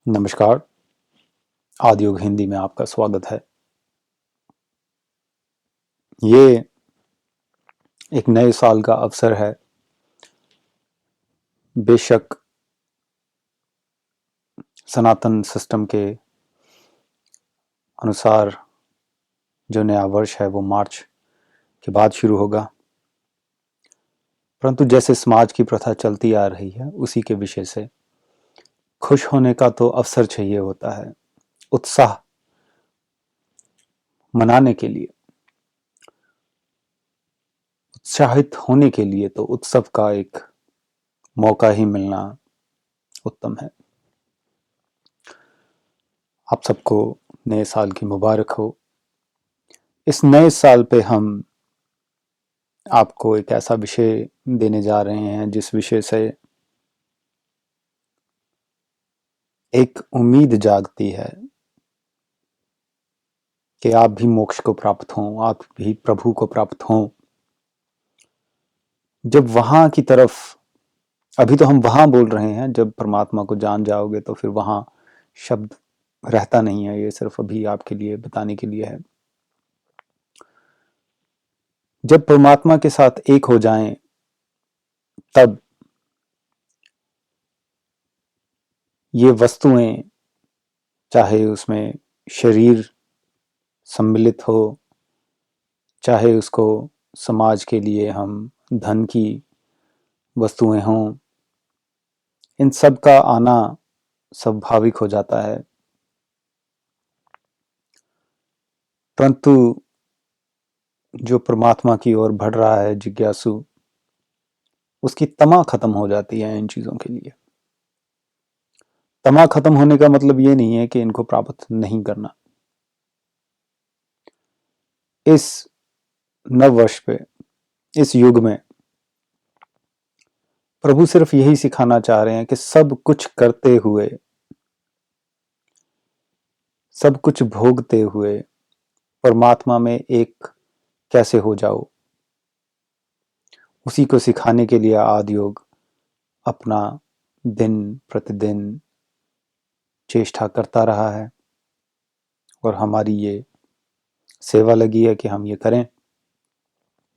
नमस्कार, आदियोग हिंदी में आपका स्वागत है। ये एक नए साल का अवसर है। बेशक सनातन सिस्टम के अनुसार जो नया वर्ष है वो मार्च के बाद शुरू होगा, परंतु जैसे समाज की प्रथा चलती आ रही है उसी के विषय से खुश होने का तो अवसर चाहिए होता है। उत्साह मनाने के लिए, उत्साहित होने के लिए तो उत्सव का एक मौका ही मिलना उत्तम है। आप सबको नए साल की मुबारक हो। इस नए साल पे हम आपको एक ऐसा विषय देने जा रहे हैं जिस विषय से एक उम्मीद जागती है कि आप भी मोक्ष को प्राप्त हों, आप भी प्रभु को प्राप्त हों। जब वहां की तरफ, अभी तो हम वहां बोल रहे हैं, जब परमात्मा को जान जाओगे तो फिर वहां शब्द रहता नहीं है। ये सिर्फ अभी आपके लिए बताने के लिए है। जब परमात्मा के साथ एक हो जाएं तब ये वस्तुएं, चाहे उसमें शरीर सम्मिलित हो, चाहे उसको समाज के लिए हम धन की वस्तुएं हों, इन सब का आना स्वाभाविक हो जाता है। परंतु जो परमात्मा की ओर बढ़ रहा है जिज्ञासु, उसकी तमा खत्म हो जाती है इन चीजों के लिए। तमा खत्म होने का मतलब ये नहीं है कि इनको प्राप्त नहीं करना। इस नव वर्ष पे, इस युग में प्रभु सिर्फ यही सिखाना चाह रहे हैं कि सब कुछ करते हुए, सब कुछ भोगते हुए परमात्मा में एक कैसे हो जाओ। उसी को सिखाने के लिए आदियोग अपना दिन प्रतिदिन चेष्टा करता रहा है और हमारी ये सेवा लगी है कि हम ये करें,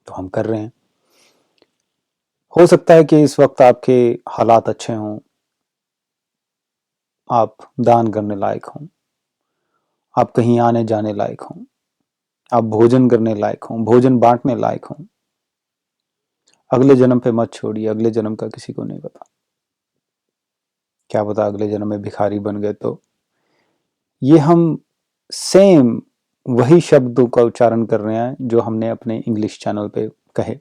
तो हम कर रहे हैं। हो सकता है कि इस वक्त आपके हालात अच्छे हों, आप दान करने लायक हों, आप कहीं आने जाने लायक हों, आप भोजन करने लायक हों, भोजन बांटने लायक हों। अगले जन्म पे मत छोड़िए, अगले जन्म का किसी को नहीं पता। क्या पता अगले जन्म में भिखारी बन गए तो। ये हम सेम वही शब्दों का उच्चारण कर रहे हैं जो हमने अपने इंग्लिश चैनल पे कहे।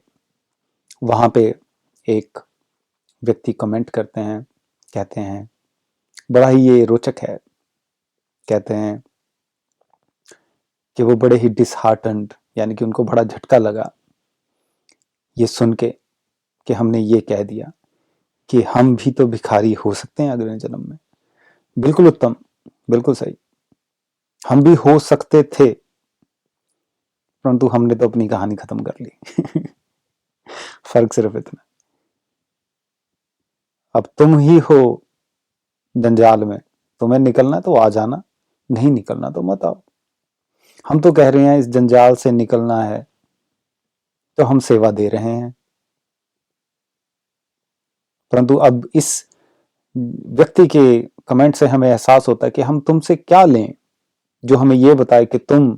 वहां पे एक व्यक्ति कमेंट करते हैं, कहते हैं, बड़ा ही ये रोचक है। कहते हैं कि वो बड़े ही डिसहार्टन्ड, यानी कि उनको बड़ा झटका लगा ये सुन के कि हमने ये कह दिया कि हम भी तो भिखारी हो सकते हैं अगले जन्म में। बिल्कुल उत्तम, बिल्कुल सही। हम भी हो सकते थे, परंतु हमने तो अपनी कहानी खत्म कर ली। फर्क सिर्फ इतना। अब तुम ही हो जंजाल में, तुम्हें निकलना तो आ जाना, नहीं निकलना तो मत आओ। हम तो कह रहे हैं इस जंजाल से निकलना है, तो हम सेवा दे रहे हैं। परंतु अब इस व्यक्ति के कमेंट से हमें एहसास होता है कि हम तुमसे क्या लें जो हमें यह बताए कि तुम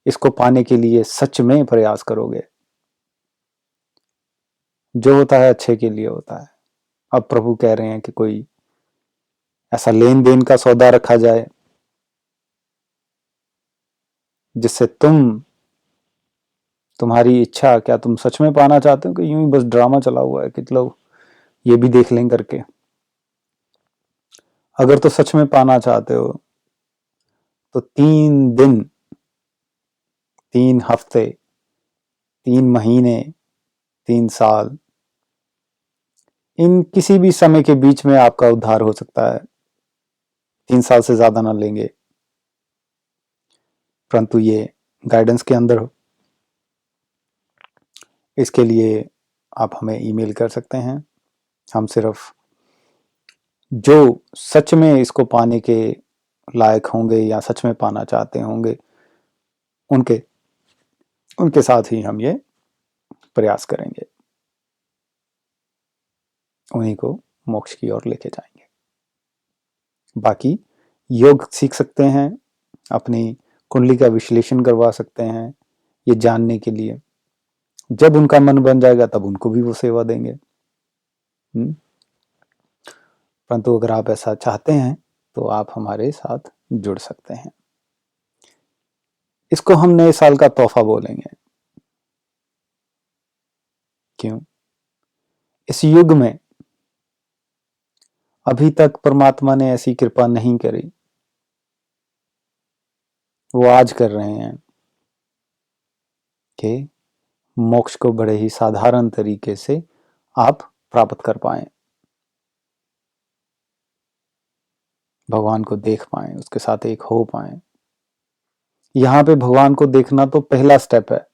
इसको पाने के लिए सच में प्रयास करोगे। जो होता है अच्छे के लिए होता है। अब प्रभु कह रहे हैं कि कोई ऐसा लेन देन का सौदा रखा जाए जिससे तुम्हारी इच्छा, क्या तुम सच में पाना चाहते हो कि यूं ही बस ड्रामा चला हुआ है कि लोग ये भी देख लें करके। अगर तो सच में पाना चाहते हो तो 3 दिन, 3 हफ्ते, 3 महीने, 3 साल, इन किसी भी समय के बीच में आपका उद्धार हो सकता है। 3 साल से ज्यादा ना लेंगे, परंतु ये गाइडेंस के अंदर हो। इसके लिए आप हमें ईमेल कर सकते हैं। हम सिर्फ जो सच में इसको पाने के लायक होंगे या सच में पाना चाहते होंगे, उनके उनके साथ ही हम ये प्रयास करेंगे, उन्हीं को मोक्ष की ओर लेके जाएंगे। बाकी योग सीख सकते हैं, अपनी कुंडली का विश्लेषण करवा सकते हैं ये जानने के लिए। जब उनका मन बन जाएगा तब उनको भी वो सेवा देंगे। परंतु अगर आप ऐसा चाहते हैं तो आप हमारे साथ जुड़ सकते हैं। इसको हम नए साल का तोहफा बोलेंगे। क्यों? इस युग में अभी तक परमात्मा ने ऐसी कृपा नहीं करी, वो आज कर रहे हैं कि मोक्ष को बड़े ही साधारण तरीके से आप प्राप्त कर पाएं, भगवान को देख पाएं, उसके साथ एक हो पाएं। यहां पे भगवान को देखना तो पहला स्टेप है,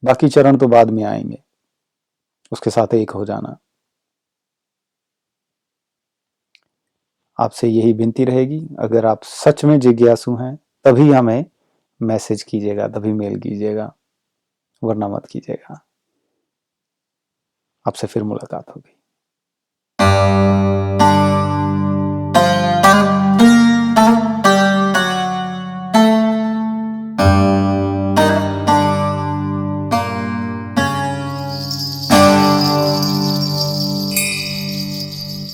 बाकी चरण तो बाद में आएंगे, उसके साथ एक हो जाना। आपसे यही विनती रहेगी, अगर आप सच में जिज्ञासु हैं तभी हमें मैसेज कीजिएगा, तभी मेल कीजिएगा, वरना मत कीजिएगा। आपसे फिर मुलाकात होगी।